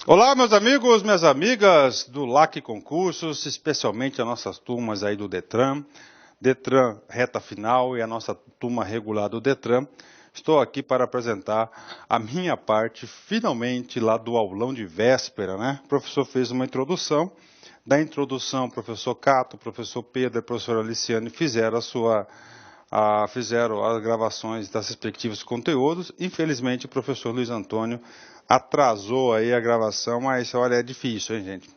Olá, meus amigos, minhas amigas do LAC Concursos, especialmente as nossas turmas aí do Detran, Detran reta final e a nossa turma regular do Detran. Estou aqui para apresentar a minha parte, finalmente, lá do aulão de véspera, né? O professor fez uma introdução. Da introdução, o professor Cato, o professor Pedro e a professora Aliciane fizeram fizeram as gravações das respectivos conteúdos. Infelizmente, o professor Luiz Antônio atrasou aí a gravação, mas olha, é difícil, hein, gente?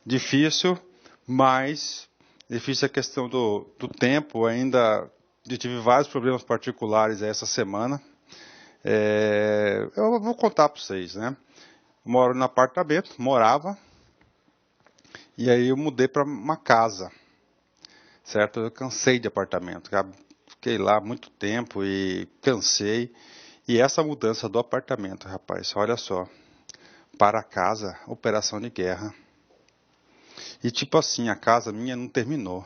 Difícil, mas difícil a questão do tempo. Ainda eu tive vários problemas particulares essa semana. Eu vou contar para vocês, né? Eu moro no apartamento, morava, e aí eu mudei para uma casa, certo? Eu cansei de apartamento, fiquei lá muito tempo e cansei. E essa mudança do apartamento, rapaz, olha só, para casa, operação de guerra. E tipo assim, a casa minha não terminou.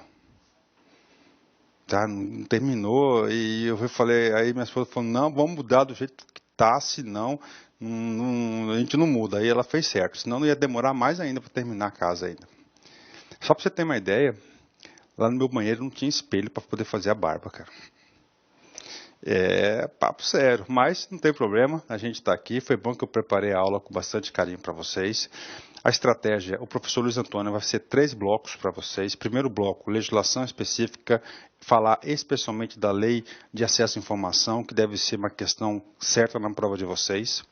Tá? Não terminou, e eu falei, aí minha esposa falou, não, vamos mudar do jeito que tá, senão a gente não muda. Aí ela fez certo, senão não ia demorar mais ainda para terminar a casa ainda. Só para você ter uma ideia, lá no meu banheiro não tinha espelho para poder fazer a barba, cara. É papo sério, mas não tem problema, a gente está aqui. Foi bom que eu preparei a aula com bastante carinho para vocês. A estratégia, o professor Luiz Antônio vai ser 3 blocos para vocês. Primeiro bloco, legislação específica, falar especialmente da lei de acesso à informação, que deve ser uma questão certa na prova de vocês.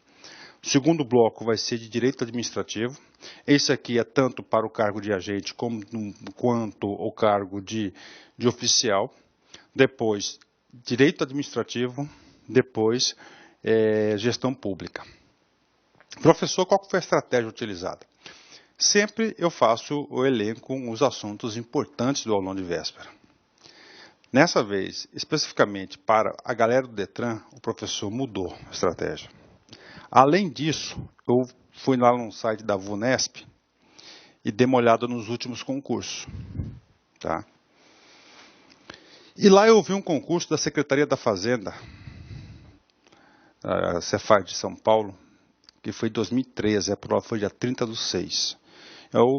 O segundo bloco vai ser de direito administrativo. Esse aqui é tanto para o cargo de agente quanto o cargo de oficial. Depois, direito administrativo, depois gestão pública. Professor, qual foi a estratégia utilizada? Sempre eu faço o elenco com os assuntos importantes do aulão de véspera. Nessa vez, especificamente para a galera do Detran, o professor mudou a estratégia. Além disso, eu fui lá no site da VUNESP e dei uma olhada nos últimos concursos. Tá? E lá eu vi um concurso da Secretaria da Fazenda, a Cefaz de São Paulo, que foi em 2013, a prova foi dia 30/6.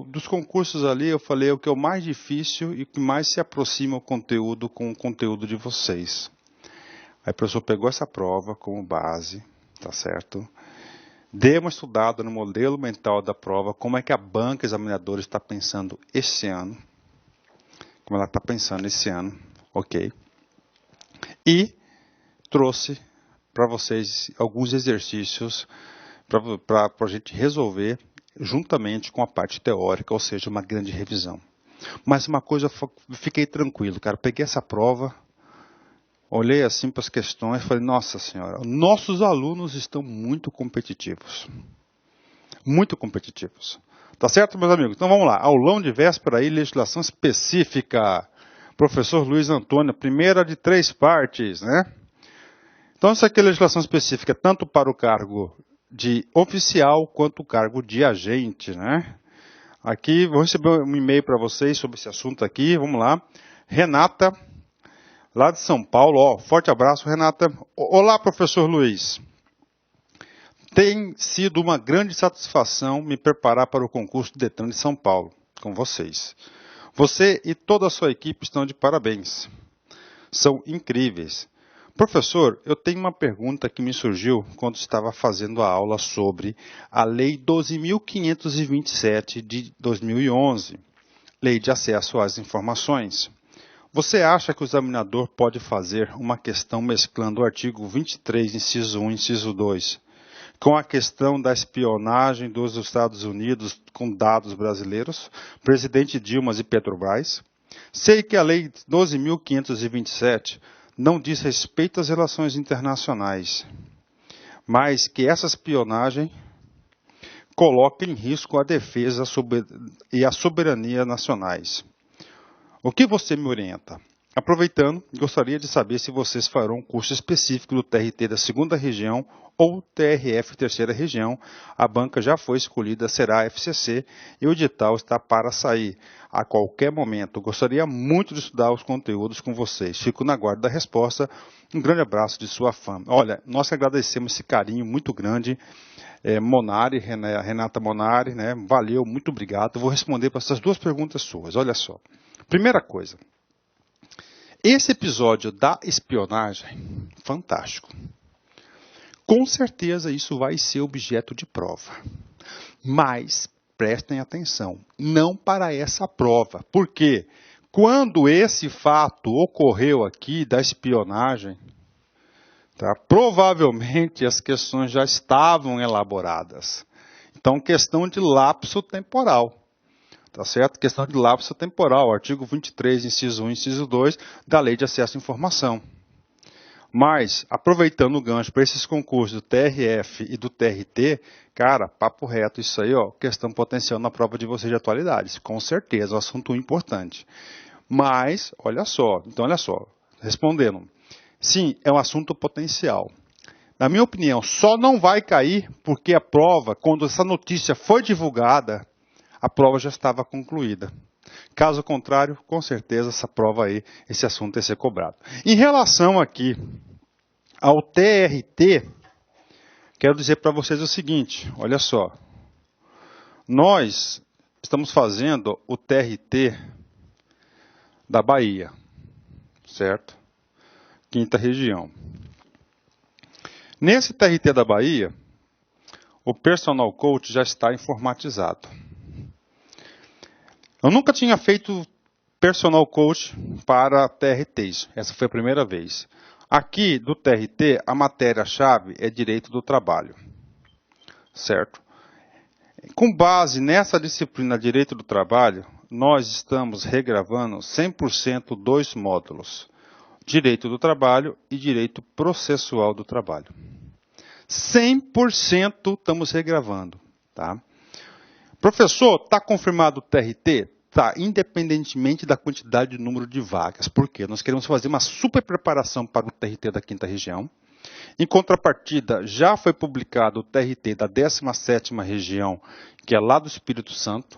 Dos concursos ali, eu falei o que é o mais difícil e o que mais se aproxima o conteúdo com o conteúdo de vocês. Aí o professor pegou essa prova como base, tá certo? Deu uma estudada no modelo mental da prova, como é que a banca examinadora está pensando esse ano, como ela está pensando esse ano, ok? E trouxe para vocês alguns exercícios para a gente resolver juntamente com a parte teórica, ou seja, uma grande revisão. Mas uma coisa, fiquei tranquilo, cara. Peguei essa prova, olhei assim para as questões e falei, nossa senhora, nossos alunos estão muito competitivos. Muito competitivos. Tá certo, meus amigos? Então vamos lá. Aulão de véspera aí, legislação específica. Professor Luiz Antônio, primeira de 3 partes, né? Então, isso aqui é legislação específica tanto para o cargo de oficial quanto o cargo de agente, né? Aqui, vou receber um e-mail para vocês sobre esse assunto aqui, vamos lá. Renata, lá de São Paulo, ó, forte abraço, Renata. Olá, professor Luiz. Tem sido uma grande satisfação me preparar para o concurso do Detran de São Paulo, com vocês. Você e toda a sua equipe estão de parabéns. São incríveis. Professor, eu tenho uma pergunta que me surgiu quando estava fazendo a aula sobre a Lei 12.527 de 2011, Lei de Acesso às Informações. Você acha que o examinador pode fazer uma questão mesclando o artigo 23, inciso 1 e inciso 2, com a questão da espionagem dos Estados Unidos com dados brasileiros, presidente Dilma e Petrobras? Sei que a Lei 12.527 não diz respeito às relações internacionais, mas que essa espionagem coloca em risco a defesa e a soberania nacionais. O que você me orienta? Aproveitando, gostaria de saber se vocês farão um curso específico do TRT da 2ª região ou TRF 3ª região. A banca já foi escolhida, será a FCC, e o edital está para sair a qualquer momento. Gostaria muito de estudar os conteúdos com vocês. Fico na guarda da resposta. Um grande abraço de sua fã. Olha, nós agradecemos esse carinho muito grande. Monari, Renata Monari, né? Valeu, muito obrigado. Vou responder para essas 2 perguntas suas. Olha só. Primeira coisa. Esse episódio da espionagem, fantástico. Com certeza isso vai ser objeto de prova. Mas prestem atenção, não para essa prova. Por quê? Quando esse fato ocorreu aqui da espionagem, tá, provavelmente as questões já estavam elaboradas. Então, questão de lapso temporal. Tá certo? Questão de lapso temporal, artigo 23, inciso 1 e inciso 2 da Lei de Acesso à Informação. Mas, aproveitando o gancho para esses concursos do TRF e do TRT, cara, papo reto, isso aí, ó, questão potencial na prova de vocês de atualidades, com certeza, um assunto importante. Mas, olha só, respondendo, sim, é um assunto potencial. Na minha opinião, só não vai cair porque a prova, quando essa notícia foi divulgada, a prova já estava concluída. Caso contrário, com certeza essa prova aí, esse assunto ia ser cobrado. Em relação aqui ao TRT, quero dizer para vocês o seguinte, olha só. Nós estamos fazendo o TRT da Bahia, certo? 5ª região. Nesse TRT da Bahia, o personal coach já está informatizado. Eu nunca tinha feito personal coach para TRTs. Essa foi a primeira vez. Aqui, do TRT, a matéria-chave é direito do trabalho. Certo? Com base nessa disciplina direito do trabalho, nós estamos regravando 100% 2 módulos. Direito do trabalho e direito processual do trabalho. 100% estamos regravando. Tá? Professor, está confirmado o TRT? Tá, independentemente da quantidade de número de vagas. Por quê? Nós queremos fazer uma super preparação para o TRT da 5ª região. Em contrapartida, já foi publicado o TRT da 17ª região, que é lá do Espírito Santo.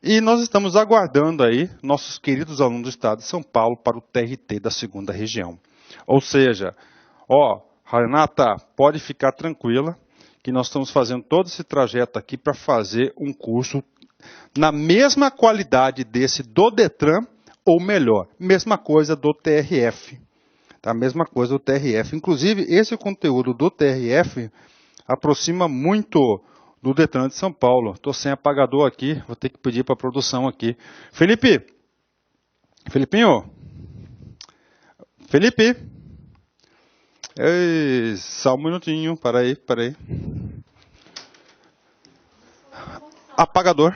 E nós estamos aguardando aí nossos queridos alunos do estado de São Paulo para o TRT da 2ª região. Ou seja, Renata, pode ficar tranquila, que nós estamos fazendo todo esse trajeto aqui para fazer um curso na mesma qualidade desse do Detran, ou melhor, mesma coisa do TRF. Tá? Mesma coisa do TRF. Inclusive, esse conteúdo do TRF aproxima muito do Detran de São Paulo. Estou sem apagador aqui, vou ter que pedir para a produção aqui. Felipe! Ei, só um minutinho, para aí. Apagador.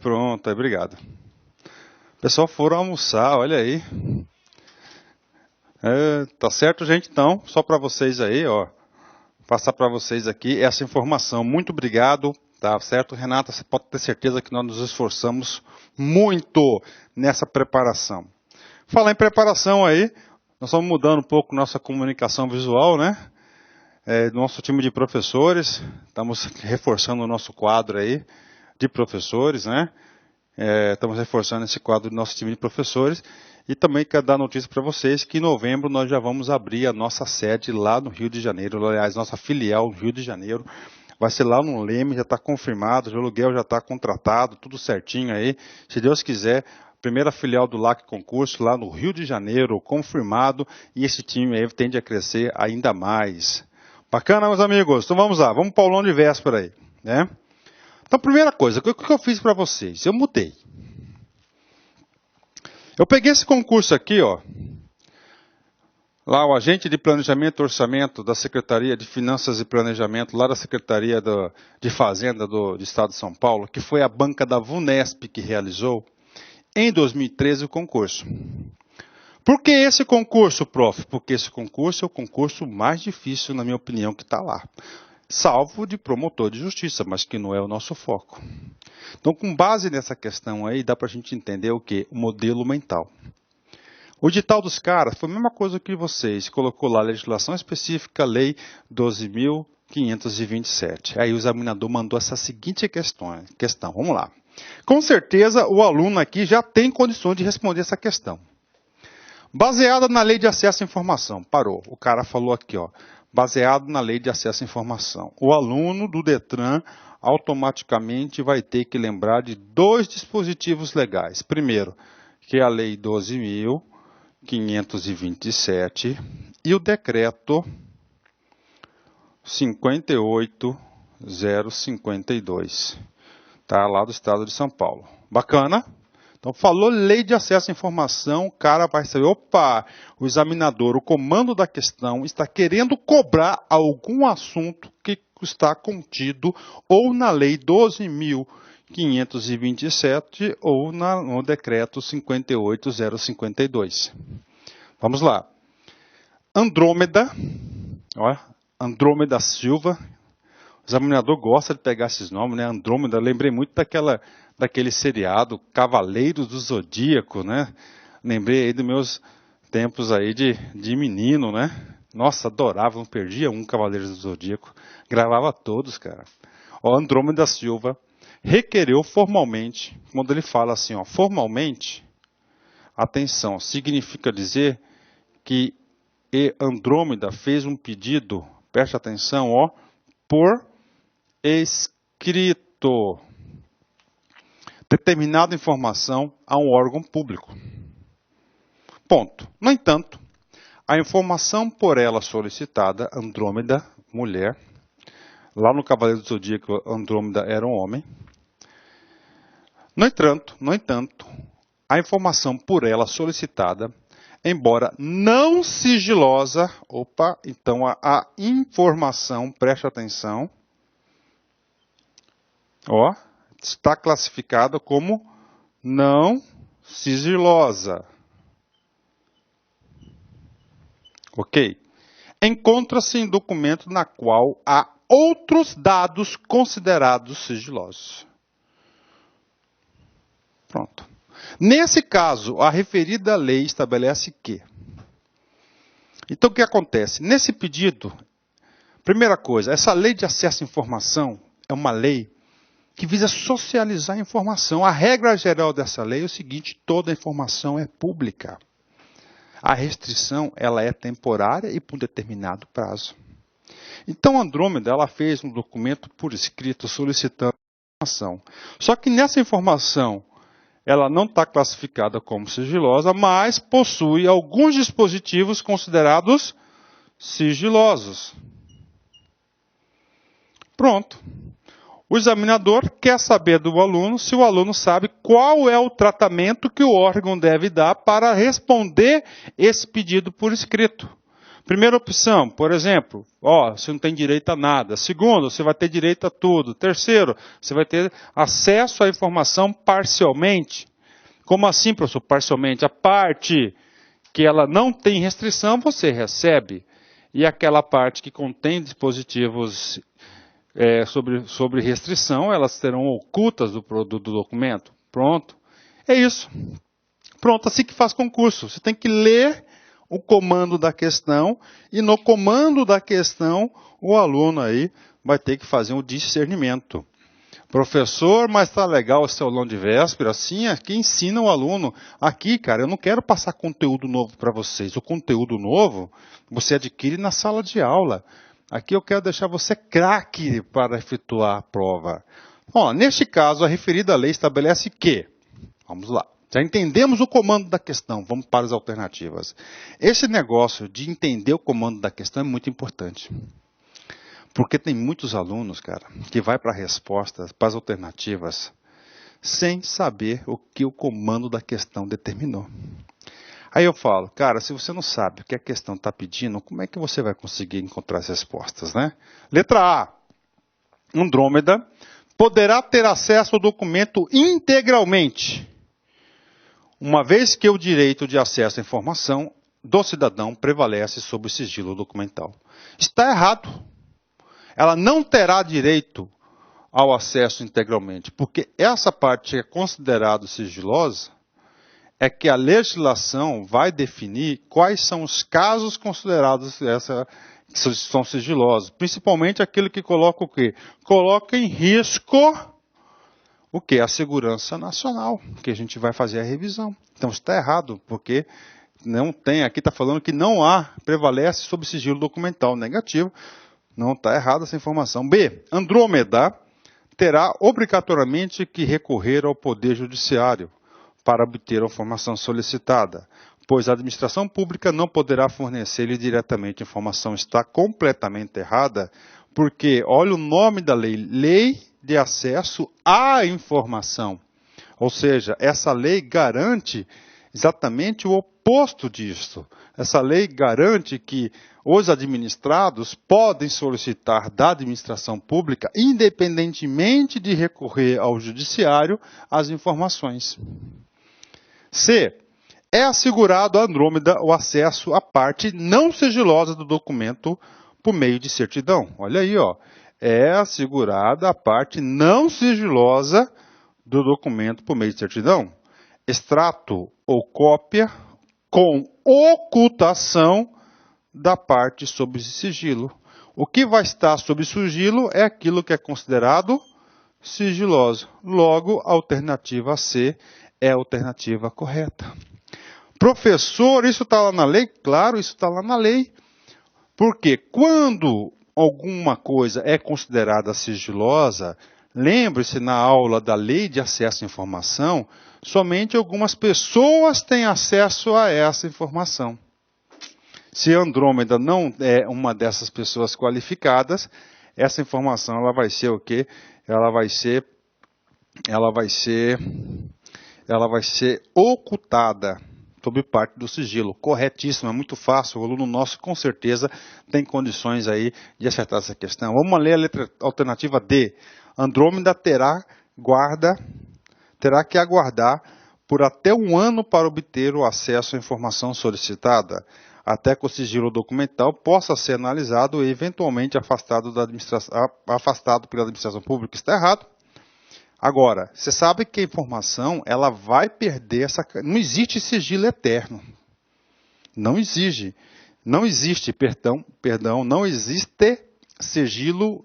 Pronto, obrigado. O pessoal foram almoçar, olha aí. Tá certo, gente? Então, só para vocês aí, passar para vocês aqui essa informação. Muito obrigado, tá certo, Renata? Você pode ter certeza que nós nos esforçamos muito nessa preparação. Falar em preparação aí, nós estamos mudando um pouco nossa comunicação visual, né? Nosso time de professores, estamos reforçando o nosso quadro aí de professores, né? Estamos reforçando esse quadro do nosso time de professores e também quero dar notícia para vocês que em novembro nós já vamos abrir a nossa sede lá no Rio de Janeiro, aliás, nossa filial no Rio de Janeiro, vai ser lá no Leme, já está confirmado, o aluguel já está contratado, tudo certinho aí, se Deus quiser, primeira filial do LAC Concurso lá no Rio de Janeiro, confirmado, e esse time aí tende a crescer ainda mais. Bacana, meus amigos? Então vamos lá, vamos para o aulão de véspera aí, né? Então, primeira coisa, o que eu fiz para vocês? Eu mudei. Eu peguei esse concurso aqui, lá o agente de planejamento e orçamento da Secretaria de Finanças e Planejamento, lá da Secretaria de Fazenda do Estado de São Paulo, que foi a banca da VUNESP que realizou, em 2013, o concurso. Por que esse concurso, prof? Porque esse concurso é o concurso mais difícil, na minha opinião, que está lá. salvo de promotor de justiça, mas que não é o nosso foco. Então, com base nessa questão aí, dá para a gente entender o quê? O modelo mental. O edital dos caras foi a mesma coisa que vocês, colocou lá legislação específica, lei 12.527. Aí o examinador mandou essa seguinte questão, vamos lá. Com certeza o aluno aqui já tem condições de responder essa questão. Baseada na lei de acesso à informação, parou, o cara falou aqui, ó, baseado na lei de acesso à informação. O aluno do Detran automaticamente vai ter que lembrar de 2 dispositivos legais. Primeiro, que é a lei 12.527 e o decreto 58.052, tá? Lá do estado de São Paulo. Bacana? Então, falou lei de acesso à informação, o cara vai saber, opa, o examinador, o comando da questão está querendo cobrar algum assunto que está contido ou na lei 12.527 ou no decreto 58.052. Vamos lá. Andrômeda, ó, Andrômeda Silva. O examinador gosta de pegar esses nomes, né? Andrômeda, lembrei muito daquele seriado Cavaleiros do Zodíaco, né? Lembrei aí dos meus tempos aí de menino, né? Nossa, adorava, não perdia um Cavaleiros do Zodíaco. Gravava todos, cara. Ó, Andrômeda Silva requereu formalmente, quando ele fala assim, ó, formalmente, atenção, significa dizer que Andrômeda fez um pedido, preste atenção, ó, por escrito, determinada informação a um órgão público. Ponto. No entanto, a informação por ela solicitada, Andrômeda, mulher, lá no Cavaleiro do Zodíaco, Andrômeda era um homem. No entanto, a informação por ela solicitada, embora não sigilosa, então a informação, preste atenção, ó, está classificada como não sigilosa. Ok? Encontra-se em documento na qual há outros dados considerados sigilosos. Pronto. Nesse caso, a referida lei estabelece que. Então, o que acontece? Nesse pedido, primeira coisa, essa lei de acesso à informação é uma lei que visa socializar a informação. A regra geral dessa lei é o seguinte, toda a informação é pública. A restrição, ela é temporária e por um determinado prazo. Então, a Andrômeda, ela fez um documento por escrito solicitando informação. Só que nessa informação, ela não está classificada como sigilosa, mas possui alguns dispositivos considerados sigilosos. Pronto. O examinador quer saber do aluno se o aluno sabe qual é o tratamento que o órgão deve dar para responder esse pedido por escrito. Primeira opção, por exemplo, você não tem direito a nada. Segundo, você vai ter direito a tudo. Terceiro, você vai ter acesso à informação parcialmente. Como assim, professor, parcialmente? A parte que ela não tem restrição, você recebe. E aquela parte que contém dispositivos sobre restrição, elas serão ocultas do documento. Pronto. É isso. Pronto, assim que faz concurso. Você tem que ler o comando da questão e no comando da questão o aluno aí vai ter que fazer um discernimento. Professor, mas tá legal esse aulão de véspera? Sim, aqui ensina o aluno. Aqui, cara, eu não quero passar conteúdo novo para vocês. O conteúdo novo você adquire na sala de aula. Aqui eu quero deixar você craque para efetuar a prova. Neste caso, a referida lei estabelece que, vamos lá, já entendemos o comando da questão, vamos para as alternativas. Esse negócio de entender o comando da questão é muito importante. Porque tem muitos alunos, cara, que vai para a resposta, para as alternativas, sem saber o que o comando da questão determinou. Aí eu falo, cara, se você não sabe o que a questão está pedindo, como é que você vai conseguir encontrar as respostas, né? Letra A. Andrômeda poderá ter acesso ao documento integralmente, uma vez que o direito de acesso à informação do cidadão prevalece sobre o sigilo documental. Está errado. ela não terá direito ao acesso integralmente, porque essa parte que é considerada sigilosa é que a legislação vai definir quais são os casos considerados que são sigilosos, principalmente aquele que coloca o quê? Coloca em risco o quê? A segurança nacional, que a gente vai fazer a revisão. Então está errado, porque não tem, aqui está falando que não há, prevalece sobre sigilo documental negativo, não está errada essa informação. B, Andrômeda terá obrigatoriamente que recorrer ao Poder Judiciário para obter a informação solicitada, pois a administração pública não poderá fornecer-lhe diretamente informação. Está completamente errada, porque olha o nome da lei, Lei de Acesso à Informação. Ou seja, essa lei garante exatamente o oposto disso. Essa lei garante que os administrados podem solicitar da administração pública, independentemente de recorrer ao judiciário, as informações. C. É assegurado à Andrômeda o acesso à parte não sigilosa do documento por meio de certidão. Olha aí, ó. É assegurada a parte não sigilosa do documento por meio de certidão. Extrato ou cópia com ocultação da parte sob sigilo. O que vai estar sob sigilo é aquilo que é considerado sigiloso. Logo, a alternativa C é a alternativa correta. Professor, isso está lá na lei? Claro, isso está lá na lei. Porque quando alguma coisa é considerada sigilosa, lembre-se na aula da Lei de Acesso à Informação, somente algumas pessoas têm acesso a essa informação. Se Andrômeda não é uma dessas pessoas qualificadas, essa informação ela vai ser o quê? Ela vai ser ocultada sob parte do sigilo. Corretíssimo, é muito fácil. O aluno nosso com certeza tem condições aí de acertar essa questão. Vamos ler a letra alternativa D. Andrômeda terá que aguardar por até 1 ano para obter o acesso à informação solicitada, até que o sigilo documental possa ser analisado e eventualmente afastado pela administração pública. Está errado. Agora, você sabe que a informação ela vai perder essa... Não existe sigilo eterno. Não existe, não existe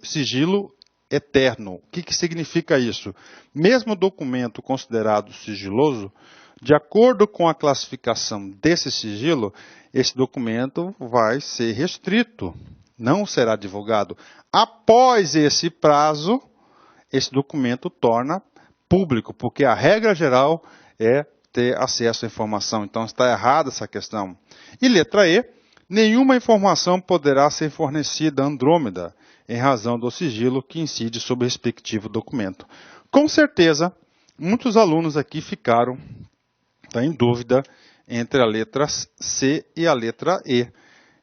sigilo eterno. O que significa isso? Mesmo documento considerado sigiloso, de acordo com a classificação desse sigilo, esse documento vai ser restrito, não será divulgado. Após esse prazo, esse documento torna público, porque a regra geral é ter acesso à informação. Então está errada essa questão. E letra E, nenhuma informação poderá ser fornecida a Andrômeda, em razão do sigilo que incide sobre o respectivo documento. Com certeza, muitos alunos aqui ficaram em dúvida entre a letra C e a letra E.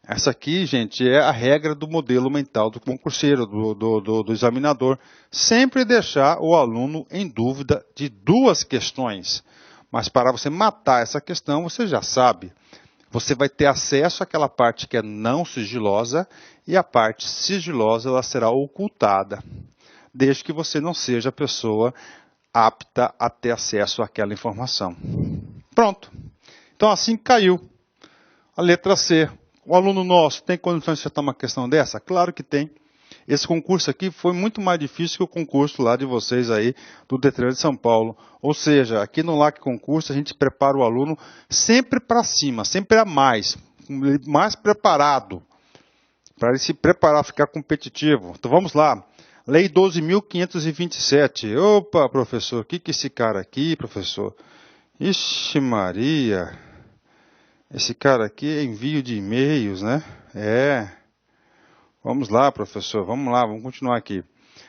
Essa aqui, gente, é a regra do modelo mental do concurseiro, do examinador. Sempre deixar o aluno em dúvida de 2 questões. Mas para você matar essa questão, você já sabe. Você vai ter acesso àquela parte que é não sigilosa e a parte sigilosa ela será ocultada, desde que você não seja a pessoa apta a ter acesso àquela informação. Pronto. Então assim caiu a letra C. O aluno nosso tem condições de acertar uma questão dessa? Claro que tem. Esse concurso aqui foi muito mais difícil que o concurso lá de vocês aí do Detran de São Paulo. Ou seja, aqui no LAC Concurso a gente prepara o aluno sempre para cima, sempre a mais preparado, para ele se preparar, ficar competitivo. Então vamos lá. Lei 12.527. Opa, professor, o que é esse cara aqui, professor? Ixi Maria, esse cara aqui é envio de e-mails, né? Vamos lá, professor, vamos lá, vamos continuar aqui.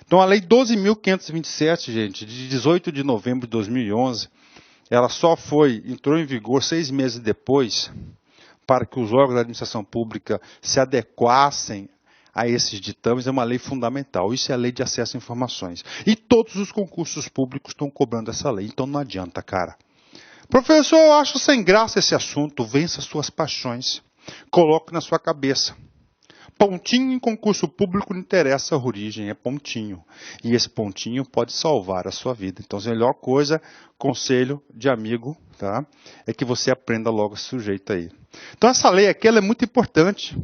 Então, a Lei 12.527, gente, de 18 de novembro de 2011, ela entrou em vigor 6 meses depois, para que os órgãos da administração pública se adequassem a esses ditames. É uma lei fundamental. Isso é a Lei de Acesso a Informações. E todos os concursos públicos estão cobrando essa lei, então não adianta, cara. Professor, eu acho sem graça esse assunto. Vença suas paixões. Coloque na sua cabeça. Pontinho em concurso público não interessa a origem, é pontinho. E esse pontinho pode salvar a sua vida. Então, a melhor coisa, conselho de amigo, tá? É que você aprenda logo esse sujeito aí. Então, essa lei aqui ela é muito importante.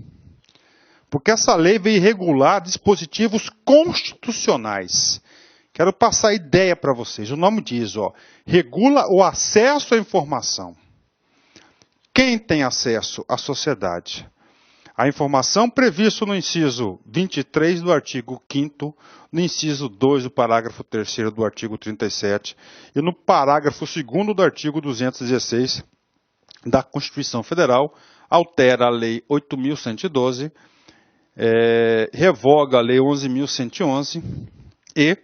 Porque essa lei veio regular dispositivos constitucionais. Quero passar a ideia para vocês. O nome diz, ó, regula o acesso à informação. Quem tem acesso? A sociedade. A informação prevista no inciso 23 do artigo 5º, no inciso 2 do parágrafo 3º do artigo 37 e no parágrafo 2º do artigo 216 da Constituição Federal, altera a Lei 8.112, revoga a Lei 11.111 e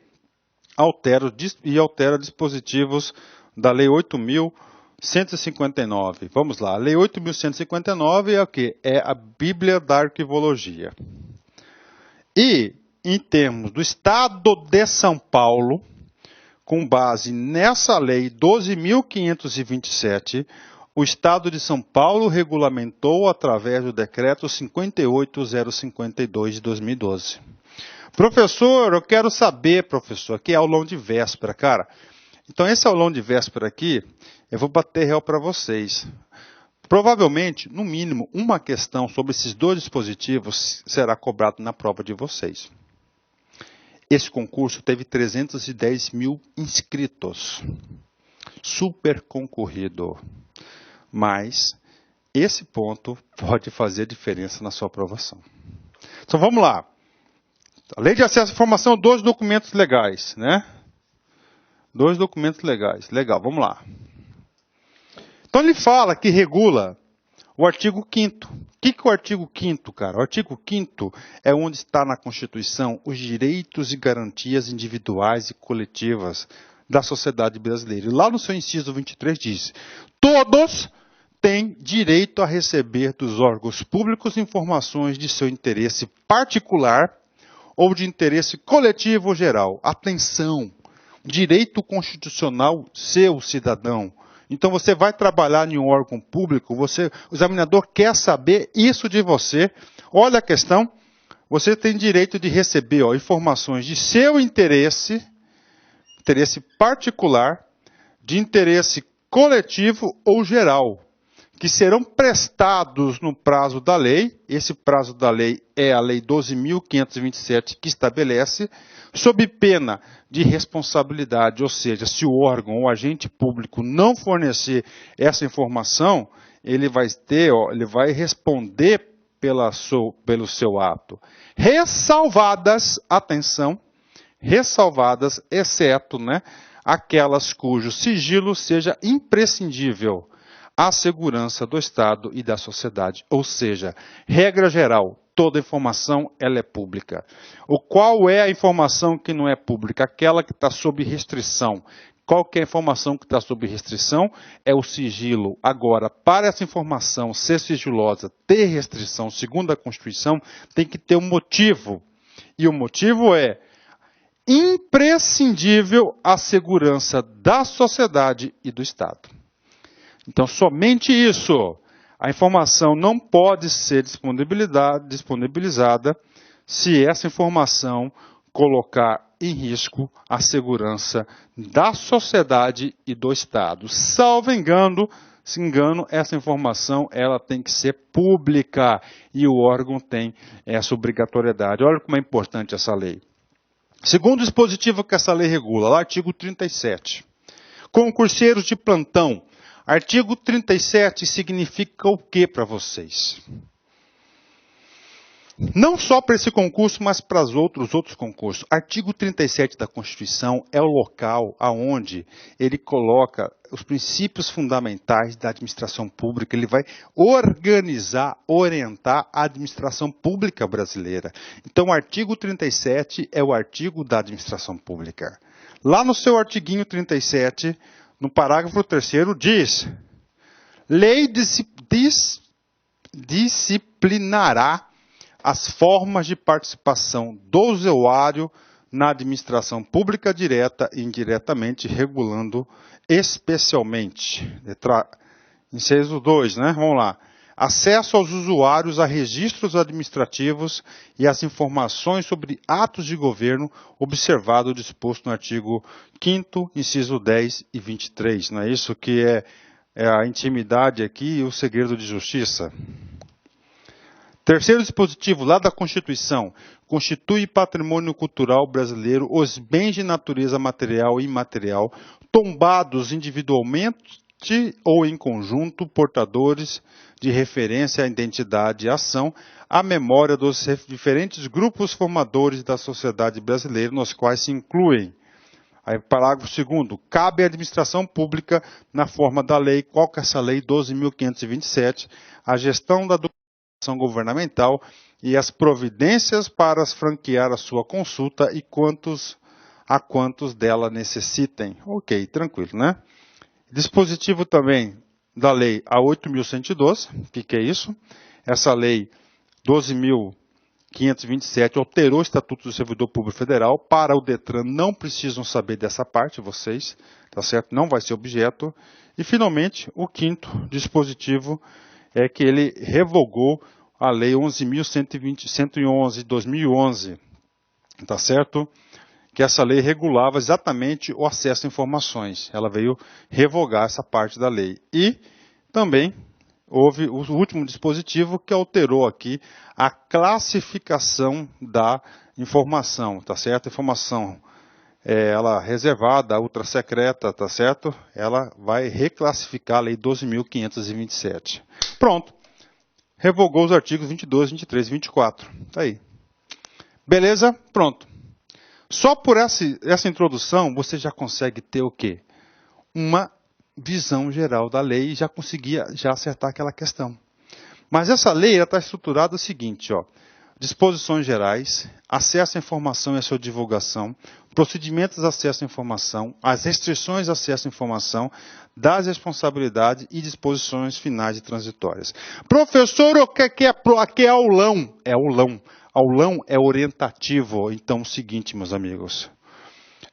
altera dispositivos da Lei 8.159. Vamos lá, a Lei 8.159 é o quê? É a Bíblia da Arquivologia. E, em termos do Estado de São Paulo, com base nessa Lei 12.527, o Estado de São Paulo regulamentou através do Decreto 58.052 de 2012. Professor, eu quero saber, professor, que é aulão de véspera, cara. Então, esse aulão de véspera aqui, eu vou bater real para vocês. Provavelmente, no mínimo, uma questão sobre esses dois dispositivos será cobrado na prova de vocês. Esse concurso teve 310 mil inscritos. Super concorrido. Mas esse ponto pode fazer diferença na sua aprovação. Então, vamos lá. A Lei de Acesso à Informação, 2 documentos legais, né? 2 documentos legais. Legal, vamos lá. Então, ele fala que regula o artigo 5º. O que é o artigo 5º, cara? O artigo 5º é onde está na Constituição os direitos e garantias individuais e coletivas da sociedade brasileira. E lá no seu inciso 23 diz: todos têm direito a receber dos órgãos públicos informações de seu interesse particular ou de interesse coletivo ou geral. Atenção! Direito constitucional seu, cidadão. Então, você vai trabalhar em um órgão público, o examinador quer saber isso de você. Olha a questão, você tem direito de receber informações de seu interesse particular, de interesse coletivo ou geral, que serão prestados no prazo da lei. Esse prazo da lei é a Lei 12.527, que estabelece, sob pena de responsabilidade, ou seja, se o órgão ou agente público não fornecer essa informação, ele vai responder pelo seu ato. Ressalvadas, atenção, ressalvadas, exceto, aquelas cujo sigilo seja imprescindível à segurança do Estado e da sociedade. Ou seja, regra geral, toda informação ela é pública. Qual é a informação que não é pública? Aquela que está sob restrição. Qual que é a informação que está sob restrição? É o sigilo. Agora, para essa informação ser sigilosa, ter restrição, segundo a Constituição, tem que ter um motivo. E o motivo é imprescindível à segurança da sociedade e do Estado. Então, somente isso. A informação não pode ser disponibilizada se essa informação colocar em risco a segurança da sociedade e do Estado. Salvo engano, essa informação ela tem que ser pública e o órgão tem essa obrigatoriedade. Olha como é importante essa lei. Segundo dispositivo que essa lei regula, lá, artigo 37. Concurseiros de plantão. Artigo 37 significa o que para vocês? Não só para esse concurso, mas para os outros concursos. Artigo 37 da Constituição é o local aonde ele coloca os princípios fundamentais da administração pública. Ele vai organizar, orientar a administração pública brasileira. Então, o artigo 37 é o artigo da administração pública. Lá no seu artiguinho 37... no parágrafo 3º diz: lei disciplinará as formas de participação do usuário na administração pública direta e indiretamente, regulando especialmente. Inciso 2, Vamos lá. acesso aos usuários a registros administrativos e as informações sobre atos de governo, observado o disposto no artigo 5º, inciso 10 e 23. Não é isso que é a intimidade aqui e o segredo de justiça? Terceiro dispositivo, lá da Constituição, constitui patrimônio cultural brasileiro os bens de natureza material e imaterial, tombados individualmente ou em conjunto, portadores de referência à identidade e ação, à memória dos diferentes grupos formadores da sociedade brasileira, nos quais se incluem. Aí, parágrafo 2º, cabe à administração pública, na forma da lei, qual que é essa lei 12.527, a gestão da documentação governamental e as providências para franquear a sua consulta e a quantos dela necessitem. Ok, tranquilo, né? Dispositivo também da lei a 8.112, o que é isso? Essa lei 12.527 alterou o Estatuto do Servidor Público Federal. Para o DETRAN não precisam saber dessa parte, vocês, tá certo? Não vai ser objeto. E, finalmente, o quinto dispositivo é que ele revogou a lei 11.111 de 2011, tá certo? Que essa lei regulava exatamente o acesso a informações. Ela veio revogar essa parte da lei. E também houve o último dispositivo que alterou aqui a classificação da informação, tá certo? Informação ela reservada, ultra secreta, tá certo? Ela vai reclassificar a lei 12.527. Pronto. Revogou os artigos 22, 23 e 24. Tá aí. Beleza? Pronto. Só por essa introdução, você já consegue ter o quê? Uma visão geral da lei e já conseguia acertar aquela questão. Mas essa lei está estruturada o seguinte, ó, disposições gerais, acesso à informação e a sua divulgação, procedimentos de acesso à informação, as restrições de acesso à informação, das responsabilidades e disposições finais e transitórias. Professor, o que é aulão? É aulão. Aulão é orientativo. Então, o seguinte, meus amigos.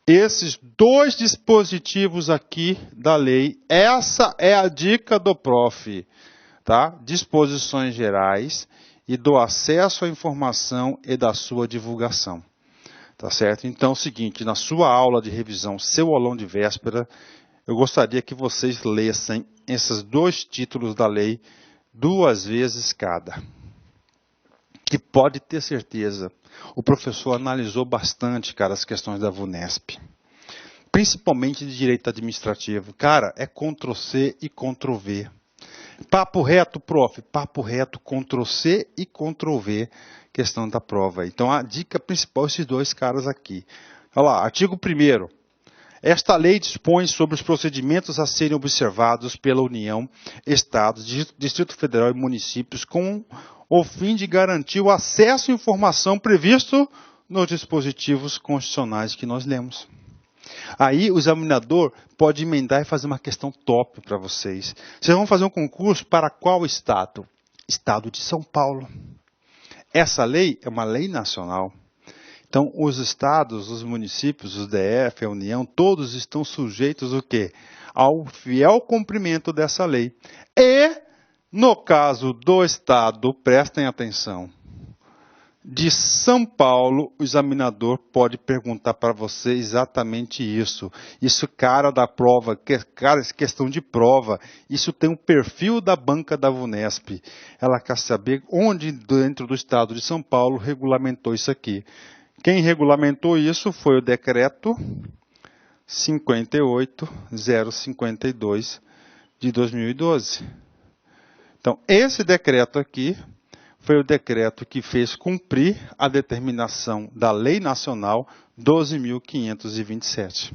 Esses dois dispositivos aqui da lei, essa é a dica do prof. Tá? Disposições gerais e do acesso à informação e da sua divulgação. Tá certo? Então, é o seguinte, na sua aula de revisão, seu aulão de véspera, eu gostaria que vocês lessem esses dois títulos da lei 2 vezes cada. Que pode ter certeza, o professor analisou bastante, cara, as questões da VUNESP. Principalmente de direito administrativo. Cara, é Ctrl+C e Ctrl+V. Papo reto, prof. Papo reto, Ctrl+C e Ctrl+V, questão da prova. Então, a dica principal, esses dois caras aqui. Olha lá, artigo 1º. Esta lei dispõe sobre os procedimentos a serem observados pela União, Estados, Distrito Federal e municípios com o fim de garantir o acesso à informação previsto nos dispositivos constitucionais que nós lemos. Aí o examinador pode emendar e fazer uma questão top para vocês. Vocês vão fazer um concurso para qual estado? Estado de São Paulo. Essa lei é uma lei nacional. Então, os estados, os municípios, os DF, a União, todos estão sujeitos o quê? Ao fiel cumprimento dessa lei. E, no caso do estado, prestem atenção, de São Paulo, o examinador pode perguntar para você exatamente isso. Isso, cara da prova, cara, questão de prova, isso tem um perfil da banca da VUNESP. Ela quer saber onde, dentro do estado de São Paulo, regulamentou isso aqui. Quem regulamentou isso foi o decreto 58.052 de 2012. Então, esse decreto aqui foi o decreto que fez cumprir a determinação da Lei Nacional 12.527.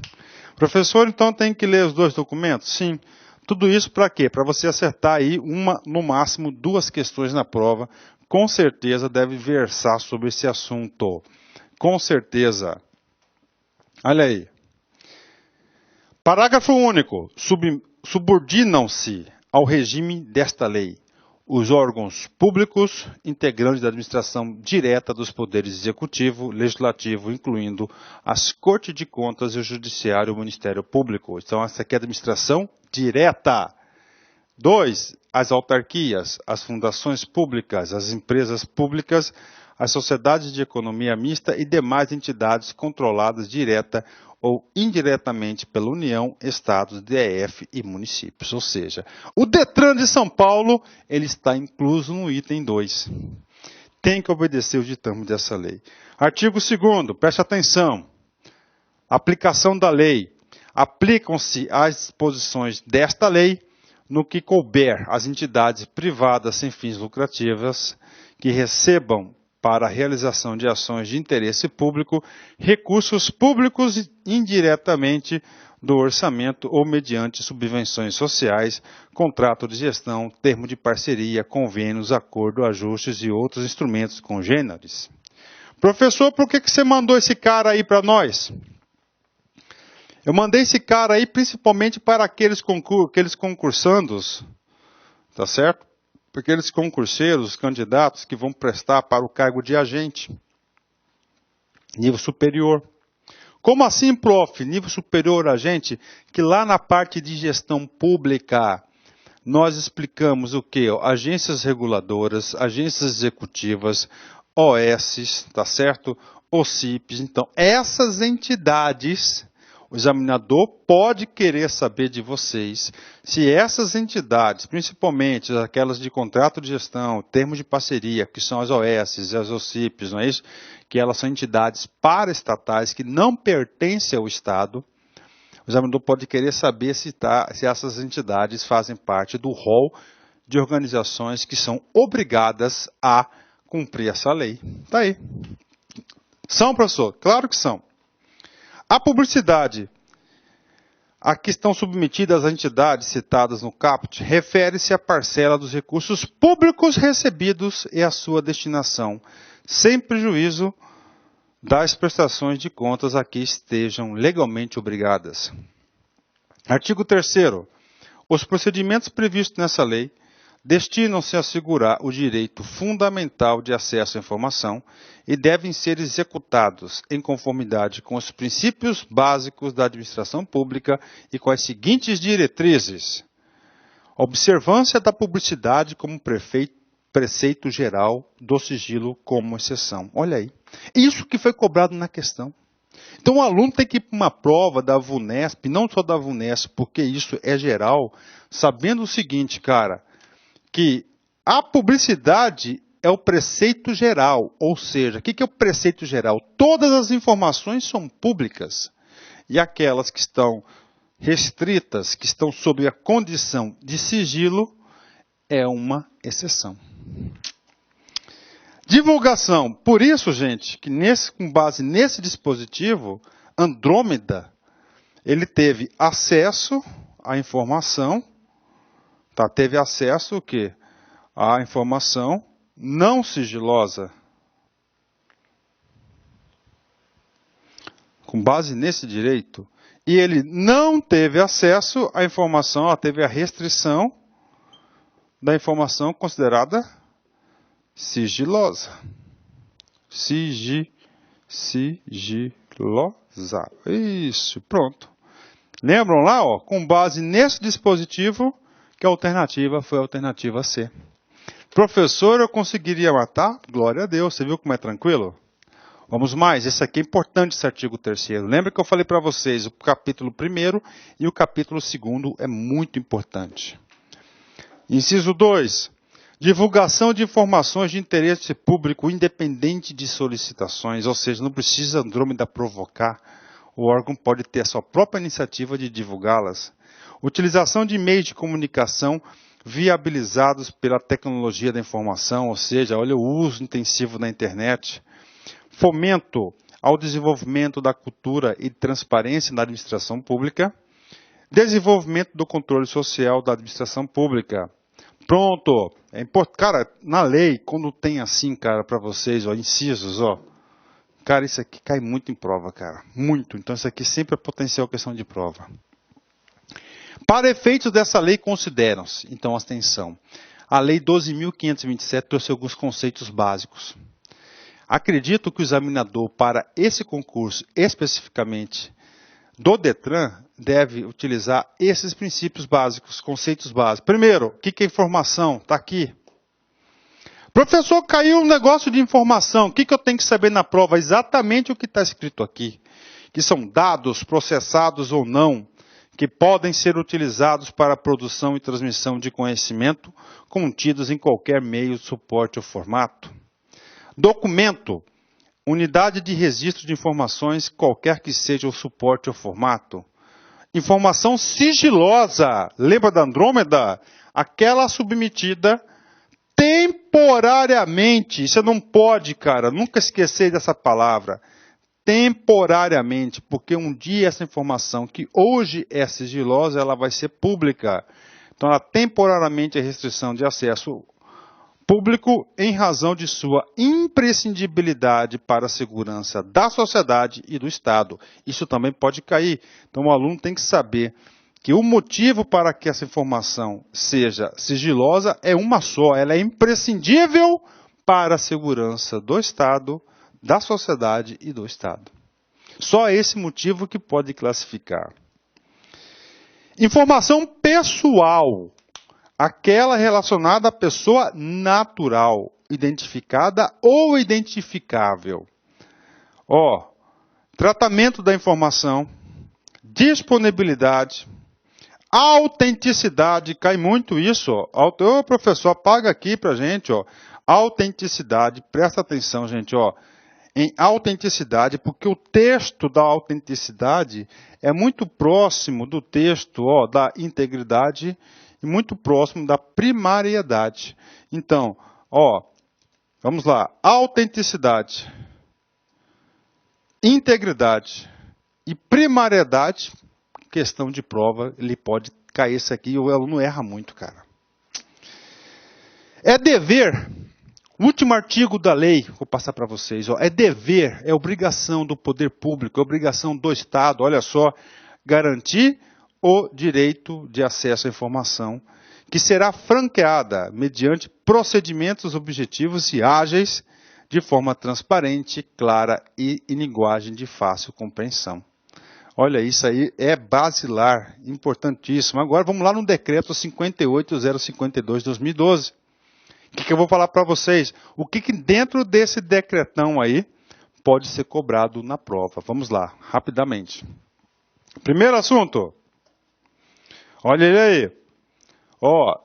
Professor, então tem que ler os dois documentos? Sim. Tudo isso para quê? Para você acertar aí no máximo 2 questões na prova. Com certeza deve versar sobre esse assunto. Com certeza. Olha aí. Parágrafo único. Subordinam-se ao regime desta lei os órgãos públicos integrantes da administração direta dos poderes executivo, legislativo, incluindo as Cortes de Contas e o Judiciário e o Ministério Público. Então, essa aqui é a administração direta. 2. As autarquias, as fundações públicas, as empresas públicas, as sociedades de economia mista e demais entidades controladas direta ou indiretamente pela União, Estados, DF e municípios. Ou seja, o Detran de São Paulo ele está incluso no item 2. Tem que obedecer os ditames dessa lei. Artigo 2º, preste atenção. Aplicação da lei. Aplicam-se as disposições desta lei no que couber às entidades privadas sem fins lucrativos que recebam para a realização de ações de interesse público recursos públicos indiretamente do orçamento ou mediante subvenções sociais, contrato de gestão, termo de parceria, convênios, acordo, ajustes e outros instrumentos congêneres. Professor, por que você mandou esse cara aí para nós? Eu mandei esse cara aí principalmente para aqueles concursandos, tá certo? Porque aqueles concurseiros, os candidatos que vão prestar para o cargo de agente, nível superior. Como assim, prof? Nível superior agente? Que lá na parte de gestão pública, nós explicamos o quê? Agências reguladoras, agências executivas, OS, tá certo? OCIPs. Então, essas entidades, o examinador pode querer saber de vocês se essas entidades, principalmente aquelas de contrato de gestão, termos de parceria, que são as OS, as OCIPs, não é isso? Que elas são entidades paraestatais que não pertencem ao Estado. O examinador pode querer saber se essas entidades fazem parte do rol de organizações que são obrigadas a cumprir essa lei. Está aí. São, professor? Claro que são. A publicidade a que estão submetidas as entidades citadas no caput refere-se à parcela dos recursos públicos recebidos e à sua destinação, sem prejuízo das prestações de contas a que estejam legalmente obrigadas. Artigo 3º. Os procedimentos previstos nessa lei destinam-se a assegurar o direito fundamental de acesso à informação e devem ser executados em conformidade com os princípios básicos da administração pública e com as seguintes diretrizes. Observância da publicidade como preceito geral, do sigilo como exceção. Olha aí. Isso que foi cobrado na questão. Então o aluno tem que ir para uma prova da VUNESP, não só da VUNESP, porque isso é geral, sabendo o seguinte, cara, que a publicidade é o preceito geral, ou seja, o que é o preceito geral? Todas as informações são públicas e aquelas que estão restritas, que estão sob a condição de sigilo, é uma exceção. Divulgação. Por isso, gente, que com base nesse dispositivo, Andrômeda, ele teve acesso à informação, tá? Teve acesso o quê? À informação não sigilosa. Com base nesse direito. E ele não teve acesso à informação, ela teve a restrição da informação considerada sigilosa. Sigilosa. Isso, pronto. Lembram lá, ó, com base nesse dispositivo, que a alternativa foi a alternativa C. Professor, eu conseguiria matar? Glória a Deus, você viu como é tranquilo? Vamos mais, esse aqui é importante, esse artigo 3º. Lembra que eu falei para vocês, o capítulo 1º e o capítulo 2º é muito importante. Inciso 2. Divulgação de informações de interesse público independente de solicitações, ou seja, não precisa Andrômeda provocar, o órgão pode ter a sua própria iniciativa de divulgá-las. Utilização de meios de comunicação viabilizados pela tecnologia da informação, ou seja, olha o uso intensivo da internet. Fomento ao desenvolvimento da cultura e transparência na administração pública. Desenvolvimento do controle social da administração pública. Pronto. É importante. Cara, na lei, quando tem assim, cara, para vocês, ó, incisos, ó. Cara, isso aqui cai muito em prova, cara. Muito. Então, isso aqui sempre é potencial questão de prova. Para efeitos dessa lei, consideram-se, então, atenção, a Lei 12.527 trouxe alguns conceitos básicos. Acredito que o examinador, para esse concurso, especificamente do Detran, deve utilizar esses princípios básicos, conceitos básicos. Primeiro, o que é informação? Está aqui. Professor, caiu um negócio de informação. O que eu tenho que saber na prova? Exatamente o que está escrito aqui. Que são dados processados ou não, que podem ser utilizados para a produção e transmissão de conhecimento contidos em qualquer meio, suporte ou formato. Documento, unidade de registro de informações, qualquer que seja o suporte ou formato. Informação sigilosa, lembra da Andrômeda? Aquela submetida temporariamente. Você não pode, cara, nunca esquecer dessa palavra. Temporariamente, porque um dia essa informação, que hoje é sigilosa, ela vai ser pública. Então, ela temporariamente é restrição de acesso público em razão de sua imprescindibilidade para a segurança da sociedade e do Estado. Isso também pode cair. Então, o aluno tem que saber que o motivo para que essa informação seja sigilosa é uma só. Ela é imprescindível para a segurança do Estado, da sociedade e do Estado. Só esse motivo que pode classificar. Informação pessoal. Aquela relacionada à pessoa natural, identificada ou identificável. Tratamento da informação, disponibilidade, autenticidade, cai muito isso. Ô, professor, apaga aqui pra gente. Autenticidade, presta atenção, gente. Em autenticidade, porque o texto da autenticidade é muito próximo do texto da integridade e muito próximo da primariedade. Então, vamos lá. Autenticidade, integridade e primariedade, questão de prova, ele pode cair isso aqui e o aluno erra muito, cara. É dever, o último artigo da lei, vou passar para vocês, é dever, é obrigação do poder público, é obrigação do Estado, olha só, garantir o direito de acesso à informação, que será franqueada mediante procedimentos objetivos e ágeis, de forma transparente, clara e em linguagem de fácil compreensão. Olha, isso aí é basilar, importantíssimo. Agora vamos lá no decreto 58.052/2012. O que eu vou falar para vocês? O que dentro desse decretão aí pode ser cobrado na prova? Vamos lá, rapidamente. Primeiro assunto. Olha ele aí.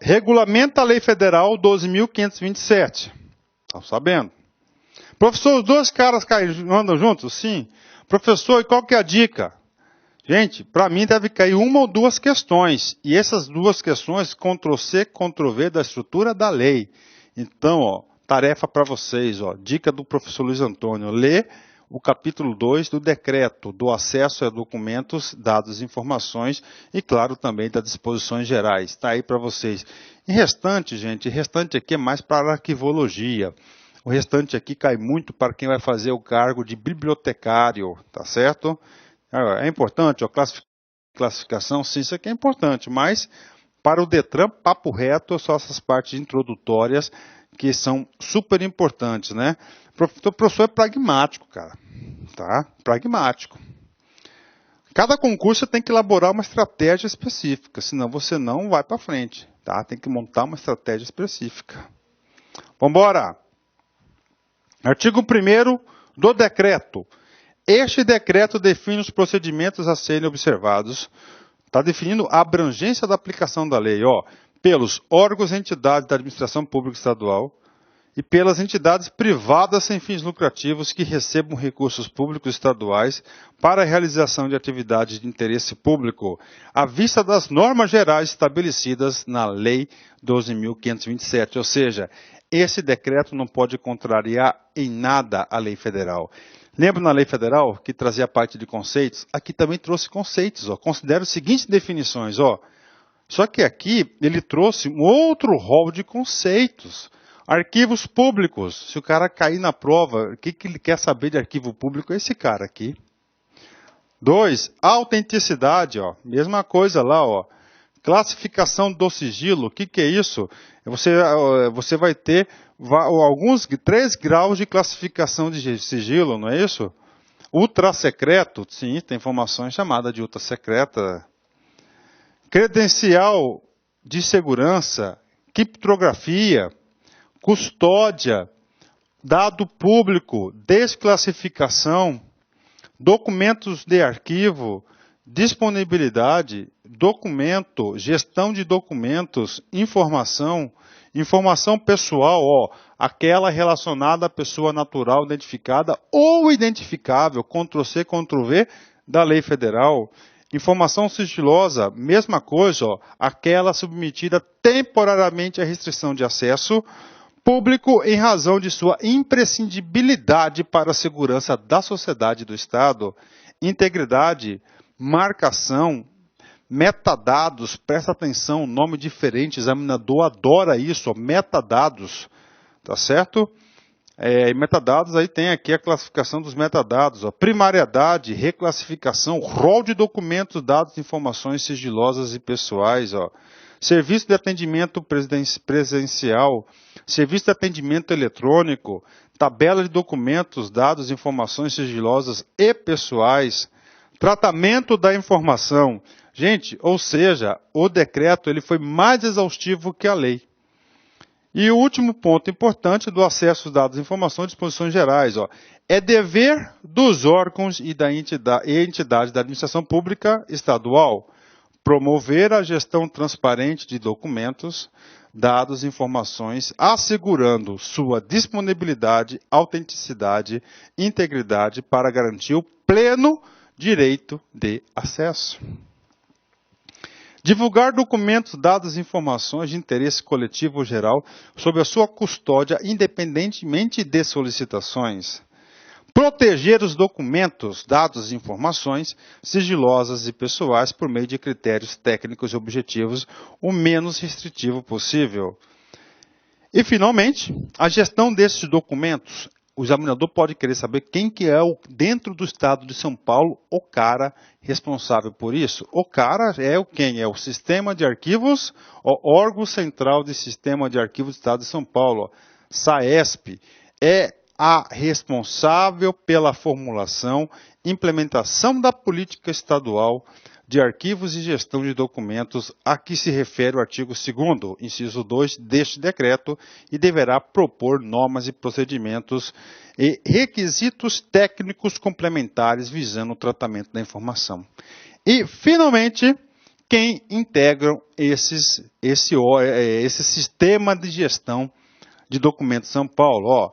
Regulamenta a Lei Federal 12.527. Estão sabendo? Professor, os dois caras andam juntos? Sim. Professor, e qual que é a dica? Gente, para mim deve cair uma ou duas questões. E essas duas questões, Ctrl+C, Ctrl+V da estrutura da lei. Então, tarefa para vocês. Dica do professor Luiz Antônio. Lê o capítulo 2 do decreto do acesso a documentos, dados e informações e, claro, também das disposições gerais. Está aí para vocês. E restante, gente, restante aqui é mais para arquivologia. O restante aqui cai muito para quem vai fazer o cargo de bibliotecário, tá certo? É importante, classificação, sim, isso aqui é importante, mas para o Detran, papo reto, só essas partes introdutórias que são super importantes, né? O professor é pragmático, cara, tá? Pragmático. Cada concurso tem que elaborar uma estratégia específica, senão você não vai para frente, tá? Tem que montar uma estratégia específica. Vamos embora. Artigo 1º do decreto. Este decreto define os procedimentos a serem observados. Está definindo a abrangência da aplicação da lei, pelos órgãos e entidades da administração pública estadual e pelas entidades privadas sem fins lucrativos que recebam recursos públicos estaduais para a realização de atividades de interesse público, à vista das normas gerais estabelecidas na Lei 12.527. Ou seja, esse decreto não pode contrariar em nada a lei federal. Lembra na lei federal que trazia a parte de conceitos? Aqui também trouxe conceitos. Considera as seguintes definições. Só que aqui ele trouxe um outro rol de conceitos. Arquivos públicos. Se o cara cair na prova, o que ele quer saber de arquivo público? É esse cara aqui. 2. Autenticidade. Mesma coisa lá. Classificação do sigilo. O que é isso? Você vai ter 3 graus de classificação de sigilo, não é isso? Ultrasecreto, sim, tem informações chamadas de ultrasecreta. Credencial de segurança, criptografia, custódia, dado público, desclassificação, documentos de arquivo, disponibilidade, documento, gestão de documentos, informação, informação pessoal, aquela relacionada à pessoa natural identificada ou identificável, Ctrl+C, Ctrl+V, da lei federal. Informação sigilosa, mesma coisa, aquela submetida temporariamente à restrição de acesso público em razão de sua imprescindibilidade para a segurança da sociedade e do Estado. Integridade, marcação, metadados, presta atenção, nome diferente, examinador adora isso, metadados, tá certo? Metadados, aí tem aqui a classificação dos metadados, primariedade, reclassificação, rol de documentos, dados, informações sigilosas e pessoais, serviço de atendimento presencial, serviço de atendimento eletrônico, tabela de documentos, dados, informações sigilosas e pessoais, tratamento da informação. Gente, ou seja, o decreto ele foi mais exaustivo que a lei. E o último ponto importante do acesso aos dados e informações de disposições gerais. É dever dos órgãos e da entidade da administração pública estadual promover a gestão transparente de documentos, dados e informações, assegurando sua disponibilidade, autenticidade e integridade para garantir o pleno direito de acesso. Divulgar documentos, dados e informações de interesse coletivo ou geral sob a sua custódia, independentemente de solicitações. Proteger os documentos, dados e informações sigilosas e pessoais por meio de critérios técnicos e objetivos o menos restritivo possível. E, finalmente, a gestão desses documentos. O examinador pode querer saber quem que é, dentro do Estado de São Paulo, o cara responsável por isso. O cara é quem? É o Sistema de Arquivos, o órgão central de Sistema de Arquivos do Estado de São Paulo, SAESP. É a responsável pela formulação e implementação da política estadual de arquivos e gestão de documentos a que se refere o artigo 2º, inciso 2 deste decreto, e deverá propor normas e procedimentos e requisitos técnicos complementares visando o tratamento da informação. E, finalmente, quem integram esse sistema de gestão de documentos de São Paulo?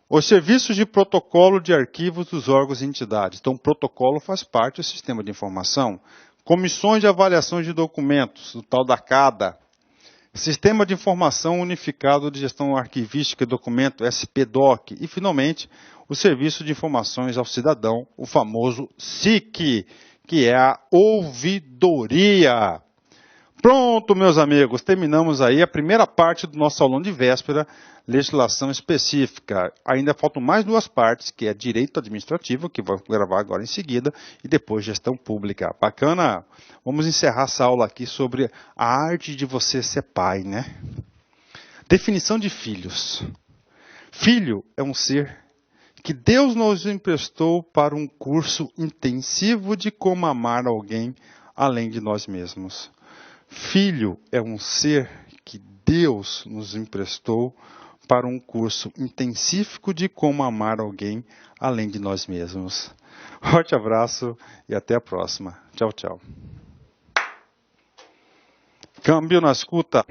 Os serviços de protocolo de arquivos dos órgãos e entidades. Então, o protocolo faz parte do sistema de informação. Comissões de avaliação de documentos, o tal da CADA. Sistema de Informação Unificado de Gestão Arquivística e Documento, SPDoc. E, finalmente, o Serviço de Informações ao Cidadão, o famoso SIC, que é a ouvidoria. Pronto, meus amigos, terminamos aí a primeira parte do nosso aulão de véspera, legislação específica. Ainda faltam mais duas partes, que é direito administrativo, que vou gravar agora em seguida, e depois gestão pública. Bacana? Vamos encerrar essa aula aqui sobre a arte de você ser pai, né? Definição de filhos. Filho é um ser que Deus nos emprestou para um curso intensivo de como amar alguém além de nós mesmos. Filho é um ser que Deus nos emprestou para um curso intensivo de como amar alguém além de nós mesmos. Forte abraço e até a próxima. Tchau, tchau. Câmbio na escuta.